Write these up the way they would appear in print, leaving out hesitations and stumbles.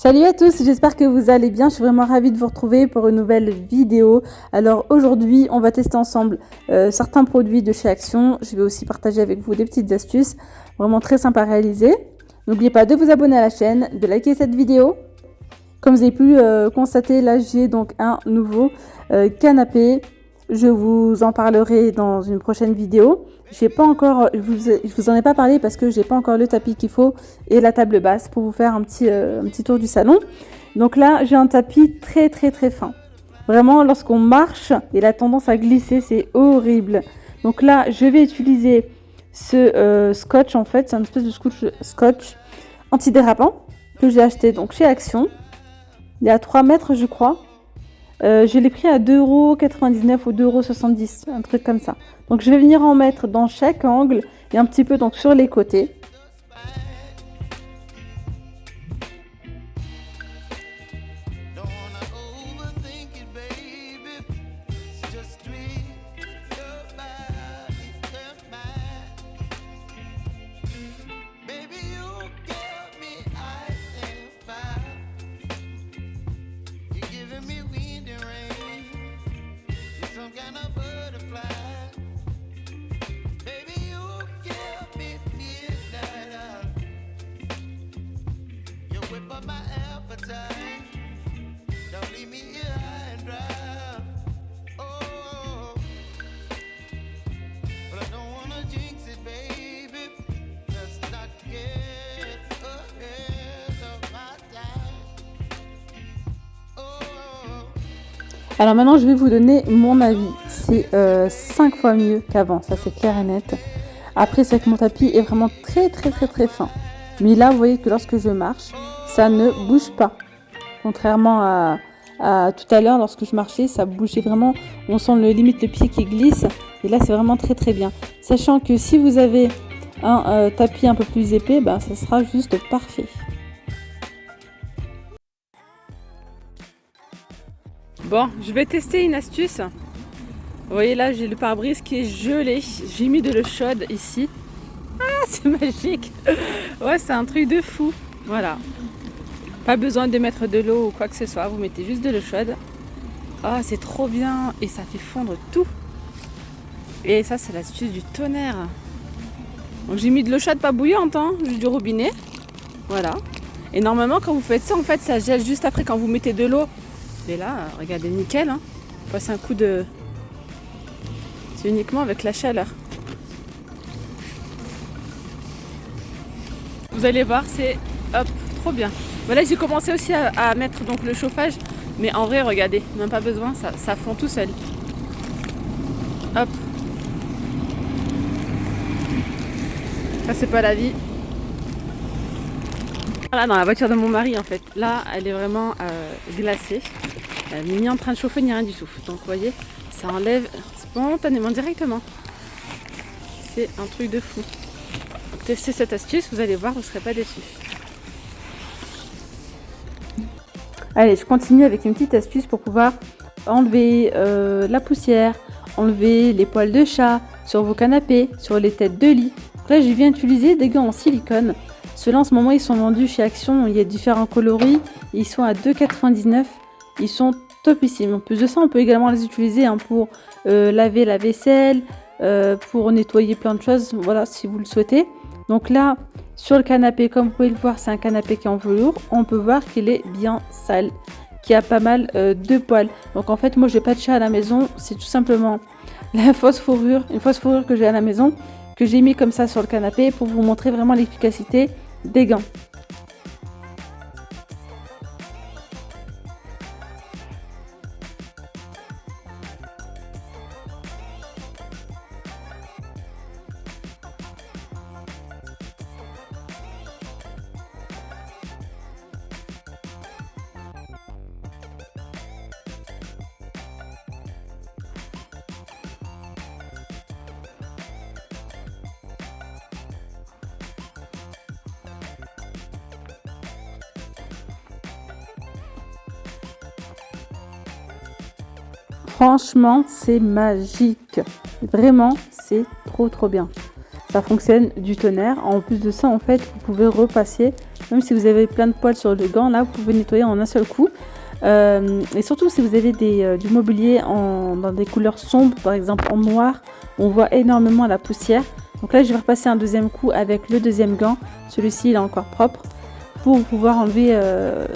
Salut à tous, j'espère que vous allez bien. Je suis vraiment ravie de vous retrouver pour une nouvelle vidéo. Alors aujourd'hui, on va tester ensemble certains produits de chez Action. Je vais aussi partager avec vous des petites astuces vraiment très sympas à réaliser. N'oubliez pas de vous abonner à la chaîne, de liker cette vidéo. Comme vous avez pu constater, là j'ai donc un nouveau canapé. Je vous en parlerai dans une prochaine vidéo. Je vous en ai pas parlé parce que j'ai pas encore le tapis qu'il faut et la table basse pour vous faire un petit tour du salon. Donc là, j'ai un tapis très fin. Vraiment, lorsqu'on marche, il a tendance à glisser, c'est horrible. Donc là, je vais utiliser ce scotch en fait, c'est une espèce de scotch antidérapant que j'ai acheté donc chez Action. Il est à 3 mètres, je crois. Je l'ai pris à 2,99 € ou 2,70 €, un truc comme ça. Donc je vais venir en mettre dans chaque angle et un petit peu donc sur les côtés. Alors maintenant, je vais vous donner mon avis. C'est 5 fois mieux qu'avant, ça c'est clair et net. Après, c'est que mon tapis est vraiment très fin. Mais là, vous voyez que lorsque je marche, ça ne bouge pas. Contrairement à tout à l'heure, lorsque je marchais, ça bougeait vraiment. On sent limite le pied qui glisse. Et là, c'est vraiment très bien. Sachant que si vous avez un tapis un peu plus épais, ben, ça sera juste parfait. Bon, je vais tester une astuce. Vous voyez là, j'ai le pare-brise qui est gelé. J'ai mis de l'eau chaude ici. Ah, c'est magique. Ouais, c'est un truc de fou. Voilà. Pas besoin de mettre de l'eau ou quoi que ce soit. Vous mettez juste de l'eau chaude. Ah, c'est trop bien. Et ça fait fondre tout. Et ça, c'est l'astuce du tonnerre. Donc j'ai mis de l'eau chaude pas bouillante, hein, du robinet. Voilà. Et normalement, quand vous faites ça, en fait, ça gèle juste après quand vous mettez de l'eau. Et là, regardez, nickel, hein. Passe un coup de... C'est uniquement avec la chaleur. Vous allez voir, c'est hop, trop bien. Voilà, j'ai commencé aussi à mettre donc le chauffage, mais en vrai, regardez, même pas besoin, ça fond tout seul. Hop. Ça, c'est pas la vie. Voilà, dans la voiture de mon mari, en fait. Là, elle est vraiment glacée. Elle n'est ni en train de chauffer ni rien du tout. Donc vous voyez, ça enlève spontanément, directement. C'est un truc de fou. Donc, testez cette astuce, vous allez voir, vous ne serez pas déçus. Allez, je continue avec une petite astuce pour pouvoir enlever la poussière, enlever les poils de chat sur vos canapés, sur les têtes de lit. Donc là, je viens utiliser des gants en silicone. Ceux-là, en ce moment, ils sont vendus chez Action. Il y a différents coloris. Ils sont à 2,99 €. Ils sont topissimes. En plus de ça, on peut également les utiliser pour laver la vaisselle, pour nettoyer plein de choses. Voilà, si vous le souhaitez. Donc là, sur le canapé, comme vous pouvez le voir, c'est un canapé qui est en velours. On peut voir qu'il est bien sale, qu'il y a pas mal de poils. Donc en fait, moi, j'ai pas de chat à la maison. C'est tout simplement la fausse fourrure, une fausse fourrure que j'ai à la maison, que j'ai mis comme ça sur le canapé pour vous montrer vraiment l'efficacité des gants. Franchement, c'est magique. Vraiment, c'est trop bien. Ça fonctionne du tonnerre. En plus de ça, en fait, vous pouvez repasser Même si vous avez plein de poils sur le gant, là, vous pouvez nettoyer en un seul coup. Et surtout si vous avez du mobilier dans des couleurs sombres, par exemple en noir, on voit énormément la poussière. Donc là, je vais repasser un deuxième coup avec le deuxième gant. Celui-ci, il est encore propre, pour pouvoir enlever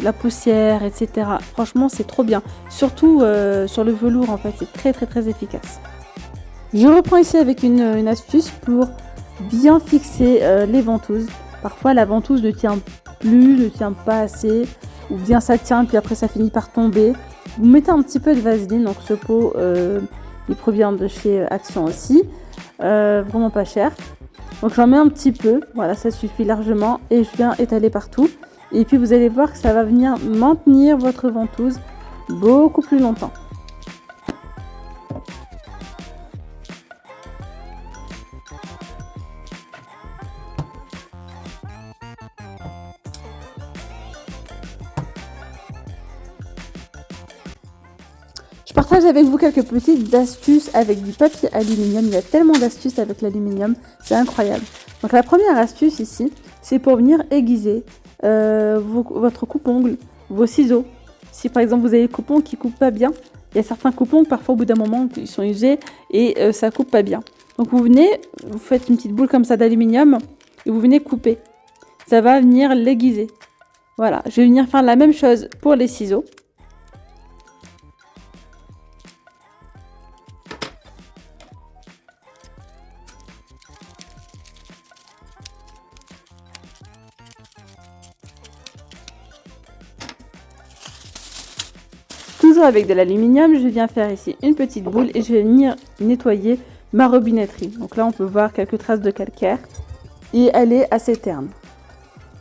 la poussière, etc. Franchement, c'est trop bien. Surtout sur le velours, en fait, c'est très très très efficace. Je reprends ici avec une astuce pour bien fixer les ventouses. Parfois, la ventouse ne tient plus, ne tient pas assez, ou bien ça tient, puis après ça finit par tomber. Vous mettez un petit peu de vaseline, donc ce pot, il provient de chez Action aussi, vraiment pas cher. Donc j'en mets un petit peu, voilà, ça suffit largement, et je viens étaler partout. Et puis vous allez voir que ça va venir maintenir votre ventouse beaucoup plus longtemps. Je partage avec vous quelques petites astuces avec du papier aluminium. Il y a tellement d'astuces avec l'aluminium, c'est incroyable. Donc la première astuce ici, c'est pour venir aiguiser votre coupe-ongle, vos ciseaux. Si par exemple vous avez des coupons qui ne coupent pas bien, il y a certains coupons parfois au bout d'un moment ils sont usés et ça coupe pas bien. Donc vous venez, vous faites une petite boule comme ça d'aluminium et vous venez couper. Ça va venir l'aiguiser. Voilà, je vais venir faire la même chose pour les ciseaux. Toujours avec de l'aluminium, je viens faire ici une petite boule et je vais venir nettoyer ma robinetterie. Donc là, on peut voir quelques traces de calcaire et elle est assez terne.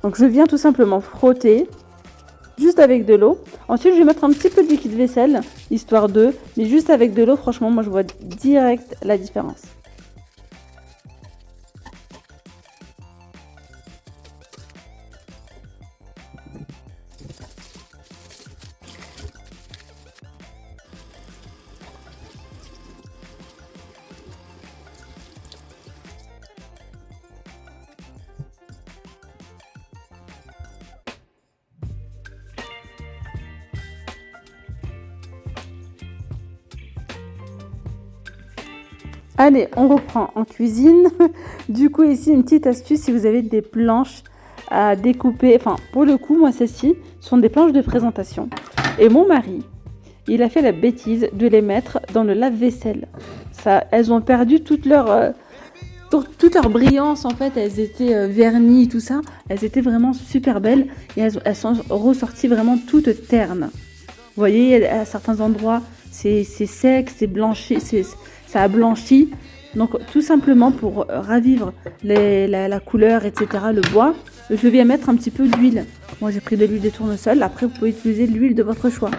Donc je viens tout simplement frotter juste avec de l'eau. Ensuite, je vais mettre un petit peu de liquide vaisselle, histoire de, mais juste avec de l'eau, franchement, moi je vois direct la différence. Allez, on reprend en cuisine. Du coup, ici, une petite astuce, si vous avez des planches à découper. Enfin, pour le coup, moi, celles-ci sont des planches de présentation. Et mon mari, il a fait la bêtise de les mettre dans le lave-vaisselle. Ça, elles ont perdu toute leur brillance, en fait. Elles étaient vernies, tout ça. Elles étaient vraiment super belles. Et elles sont ressorties vraiment toutes ternes. Vous voyez, à certains endroits, c'est sec, c'est blanchi, ça a blanchi. Donc tout simplement pour ravivre la couleur, etc., le bois, je viens mettre un petit peu d'huile. Moi j'ai pris de l'huile de tournesol, après vous pouvez utiliser de l'huile de votre choix.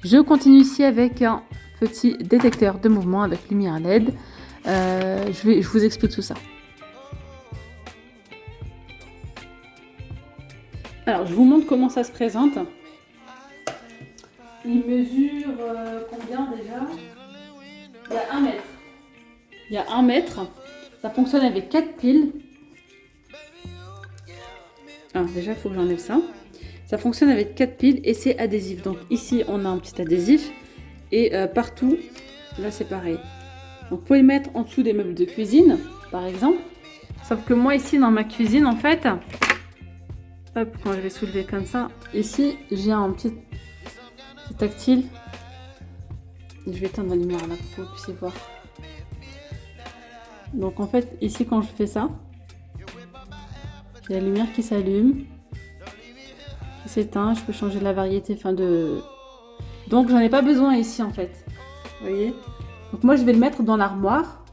Je continue ici avec un petit détecteur de mouvement avec lumière LED. Je vous explique tout ça. Alors, je vous montre comment ça se présente. Il mesure combien déjà? Il y a 1 mètre. Il y a 1 mètre. Ça fonctionne avec 4 piles. Ah, déjà, il faut que j'enlève ça. Ça fonctionne avec 4 piles et c'est adhésif. Donc ici, on a un petit adhésif. Et partout, là, c'est pareil. Donc vous pouvez le mettre en dessous des meubles de cuisine, par exemple. Sauf que moi, ici, dans ma cuisine, en fait, hop, quand je vais soulever comme ça, ici, j'ai un petit tactile. Je vais éteindre la lumière là pour que vous puissiez voir. Donc en fait, ici, quand je fais ça, il y a la lumière qui s'allume, qui s'éteint. Je peux changer la variété, donc j'en ai pas besoin ici en fait. Vous voyez? Donc moi, je vais le mettre dans l'armoire.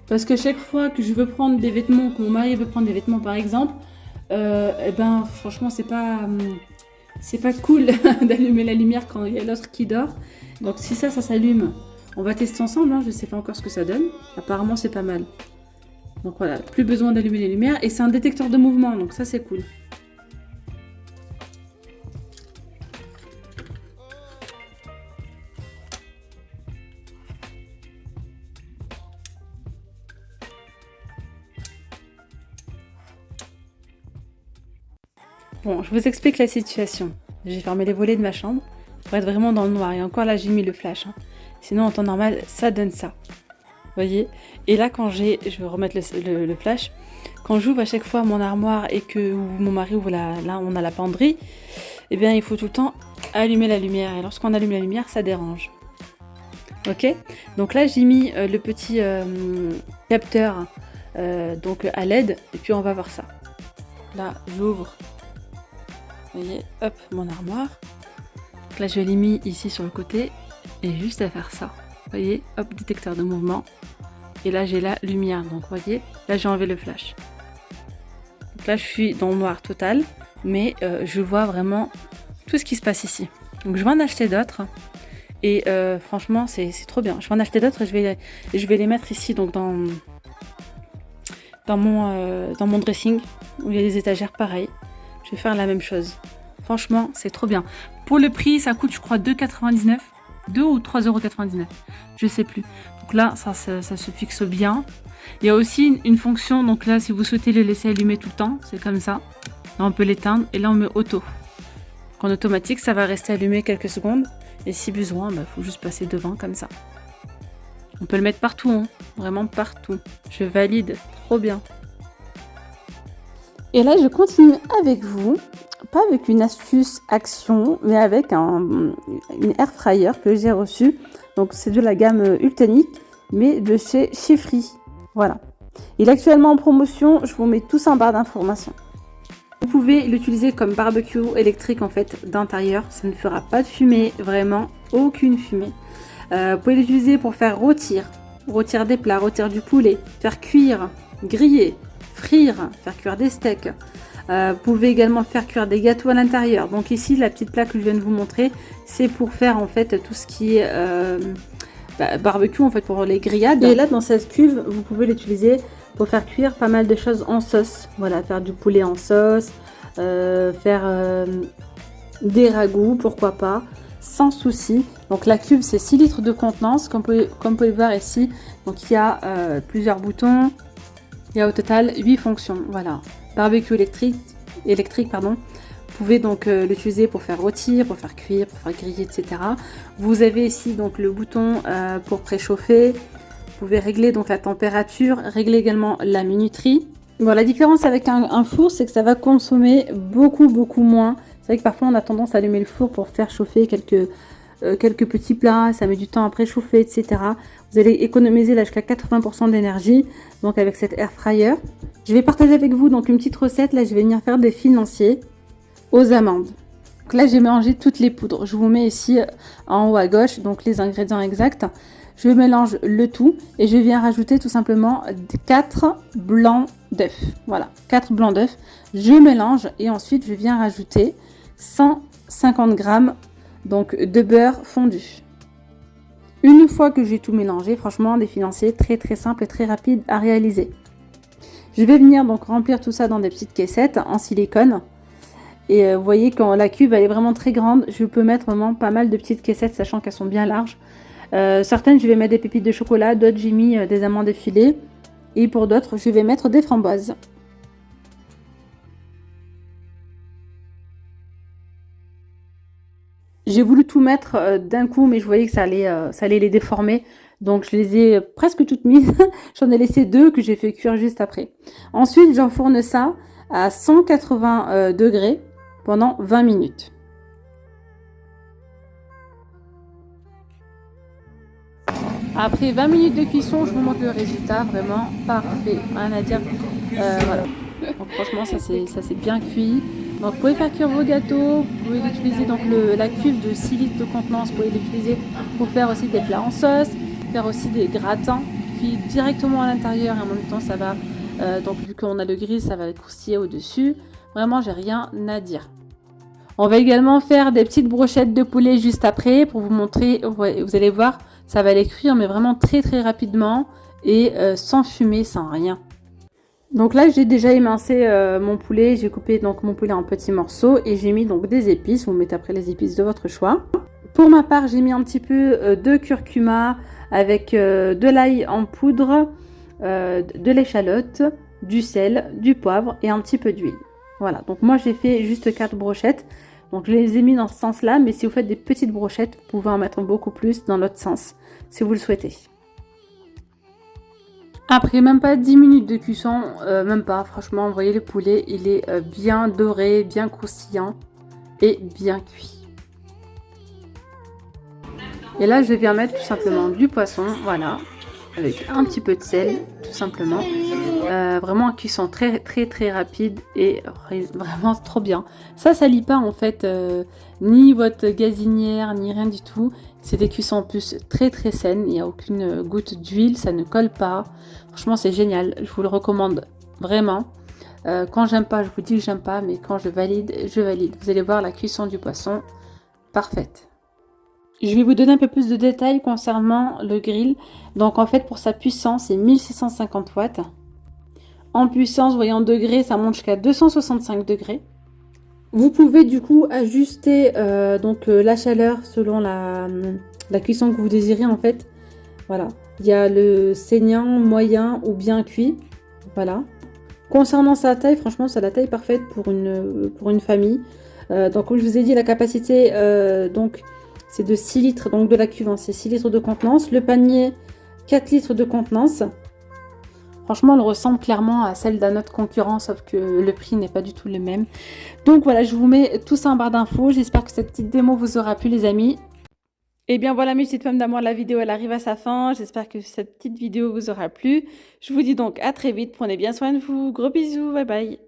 Parce que chaque fois que je veux prendre des vêtements, que mon mari veut prendre des vêtements par exemple, eh ben franchement c'est pas cool d'allumer la lumière quand il y a l'autre qui dort. Donc si ça s'allume, on va tester ensemble, hein. Je sais pas encore ce que ça donne. Apparemment c'est pas mal. Donc voilà, plus besoin d'allumer les lumières. Et c'est un détecteur de mouvement, donc ça c'est cool. Bon, je vous explique la situation. J'ai fermé les volets de ma chambre pour être vraiment dans le noir. Et encore là, j'ai mis le flash. Hein. Sinon, en temps normal, ça donne ça. Vous voyez? Et là, je vais remettre le flash. Quand j'ouvre à chaque fois mon armoire et que mon mari ouvre là, on a la penderie, eh bien, il faut tout le temps allumer la lumière. Et lorsqu'on allume la lumière, ça dérange. Ok? Donc là, j'ai mis le petit capteur donc à LED. Et puis, on va voir ça. Là, j'ouvre. Vous voyez, hop, mon armoire. Donc là, je l'ai mis ici sur le côté. Et juste à faire ça. Vous voyez, hop, détecteur de mouvement. Et là, j'ai la lumière. Donc, vous voyez, là, j'ai enlevé le flash. Donc là, je suis dans le noir total. Mais je vois vraiment tout ce qui se passe ici. Donc, je vais en acheter d'autres. Et franchement, c'est trop bien. Je vais en acheter d'autres et je vais les mettre ici, donc dans mon dressing, où il y a des étagères pareilles. Je vais faire la même chose. Franchement, c'est trop bien. Pour le prix, ça coûte, je crois, 2,99 €. 2 ou 3,99 €. Je sais plus. Donc là, ça se fixe bien. Il y a aussi une fonction. Donc là, si vous souhaitez le laisser allumer tout le temps, c'est comme ça. Là, on peut l'éteindre. Et là, on met auto. Donc, en automatique, ça va rester allumé quelques secondes. Et si besoin, il faut juste passer devant comme ça. On peut le mettre partout. Hein. Vraiment partout. Je valide. Trop bien. Et là, je continue avec vous, pas avec une astuce action, mais avec une air fryer que j'ai reçue. Donc, c'est de la gamme Ultonic, mais de chez Chiffry. Voilà. Il est actuellement en promotion, je vous mets tout ça en barre d'informations. Vous pouvez l'utiliser comme barbecue électrique en fait d'intérieur. Ça ne fera pas de fumée, vraiment aucune fumée. Vous pouvez l'utiliser pour faire rôtir des plats, rôtir du poulet, faire cuire, griller, frire, faire cuire des steaks. Vous pouvez également faire cuire des gâteaux à l'intérieur. Donc ici, la petite plaque que je viens de vous montrer, c'est pour faire en fait tout ce qui est barbecue en fait pour les grillades. Et là, dans cette cuve, vous pouvez l'utiliser pour faire cuire pas mal de choses en sauce. Voilà, faire du poulet en sauce, faire des ragoûts, pourquoi pas, sans souci. Donc la cuve, c'est 6 litres de contenance, comme vous pouvez le voir ici. Donc il y a plusieurs boutons. Il y a au total 8 fonctions. Voilà. Barbecue électrique, pardon. Vous pouvez donc l'utiliser pour faire rôtir, pour faire cuire, pour faire griller, etc. Vous avez ici donc le bouton pour préchauffer. Vous pouvez régler donc la température, régler également la minuterie. Bon, la différence avec un four, c'est que ça va consommer beaucoup moins. C'est vrai que parfois on a tendance à allumer le four pour faire chauffer quelques petits plats, ça met du temps à préchauffer, etc. Vous allez économiser là jusqu'à 80% d'énergie, donc avec cette air fryer. Je vais partager avec vous donc une petite recette. Là, je vais venir faire des financiers aux amandes. Donc là, j'ai mélangé toutes les poudres. Je vous mets ici en haut à gauche donc les ingrédients exacts. Je mélange le tout et je viens rajouter tout simplement 4 blancs d'œufs. Voilà, 4 blancs d'œufs. Je mélange et ensuite je viens rajouter 150 g donc de beurre fondu. Une fois que j'ai tout mélangé, franchement, des financiers très simples et très rapides à réaliser. Je vais venir donc remplir tout ça dans des petites caissettes en silicone. Et vous voyez, quand la cuve elle est vraiment très grande, je peux mettre vraiment pas mal de petites caissettes, sachant qu'elles sont bien larges. Certaines, je vais mettre des pépites de chocolat, d'autres, j'ai mis des amandes effilées. Et pour d'autres, je vais mettre des framboises. J'ai voulu tout mettre d'un coup, mais je voyais que ça allait les déformer. Donc je les ai presque toutes mises. J'en ai laissé 2 que j'ai fait cuire juste après. Ensuite, j'enfourne ça à 180 degrés pendant 20 minutes. Après 20 minutes de cuisson, je vous montre le résultat, vraiment parfait, rien à dire. Voilà. Donc franchement, ça c'est bien cuit. Donc vous pouvez faire cuire vos gâteaux, vous pouvez utiliser donc la cuve de 6 litres de contenance, vous pouvez l'utiliser pour faire aussi des plats en sauce, faire aussi des gratins, cuit directement à l'intérieur et en même temps ça va, donc vu qu'on a le grill, ça va croustiller au-dessus. Vraiment, j'ai rien à dire. On va également faire des petites brochettes de poulet juste après pour vous montrer, ouais, vous allez voir, ça va les cuire mais vraiment très très rapidement et sans fumer, sans rien. Donc là j'ai déjà émincé mon poulet, j'ai coupé donc mon poulet en petits morceaux et j'ai mis donc des épices, vous mettez après les épices de votre choix. Pour ma part j'ai mis un petit peu de curcuma avec de l'ail en poudre, de l'échalote, du sel, du poivre et un petit peu d'huile. Voilà, donc moi j'ai fait juste 4 brochettes, donc je les ai mis dans ce sens là, mais si vous faites des petites brochettes, vous pouvez en mettre beaucoup plus dans l'autre sens si vous le souhaitez. Après même pas 10 minutes de cuisson, même pas, franchement, vous voyez le poulet, il est bien doré, bien croustillant et bien cuit. Et là, je viens mettre tout simplement du poisson, voilà, avec un petit peu de sel, tout simplement. Vraiment, cuisson très très très rapide et vraiment trop bien. Ça lie pas en fait ni votre gazinière, ni rien du tout. C'est des cuissons en plus très très saines, il n'y a aucune goutte d'huile, ça ne colle pas. Franchement, c'est génial, je vous le recommande vraiment. Quand j'aime pas, je vous dis que j'aime pas, mais quand je valide, je valide. Vous allez voir la cuisson du poisson, parfaite. Je vais vous donner un peu plus de détails concernant le grill. Donc en fait, pour sa puissance, c'est 1650 watts. En puissance, vous voyez en degrés, ça monte jusqu'à 265 degrés. Vous pouvez du coup ajuster la chaleur selon la cuisson que vous désirez en fait. Voilà, il y a le saignant, moyen ou bien cuit. Voilà. Concernant sa taille, franchement, c'est la taille parfaite pour une famille. Donc comme je vous ai dit, la capacité c'est de 6 litres, donc de la cuve, hein, c'est 6 litres de contenance. Le panier, 4 litres de contenance. Franchement, elle ressemble clairement à celle d'un autre concurrent, sauf que le prix n'est pas du tout le même. Donc voilà, je vous mets tout ça en barre d'infos. J'espère que cette petite démo vous aura plu, les amis. Et bien voilà, mes petites femmes d'amour, la vidéo, elle arrive à sa fin. J'espère que cette petite vidéo vous aura plu. Je vous dis donc à très vite. Prenez bien soin de vous. Gros bisous. Bye bye.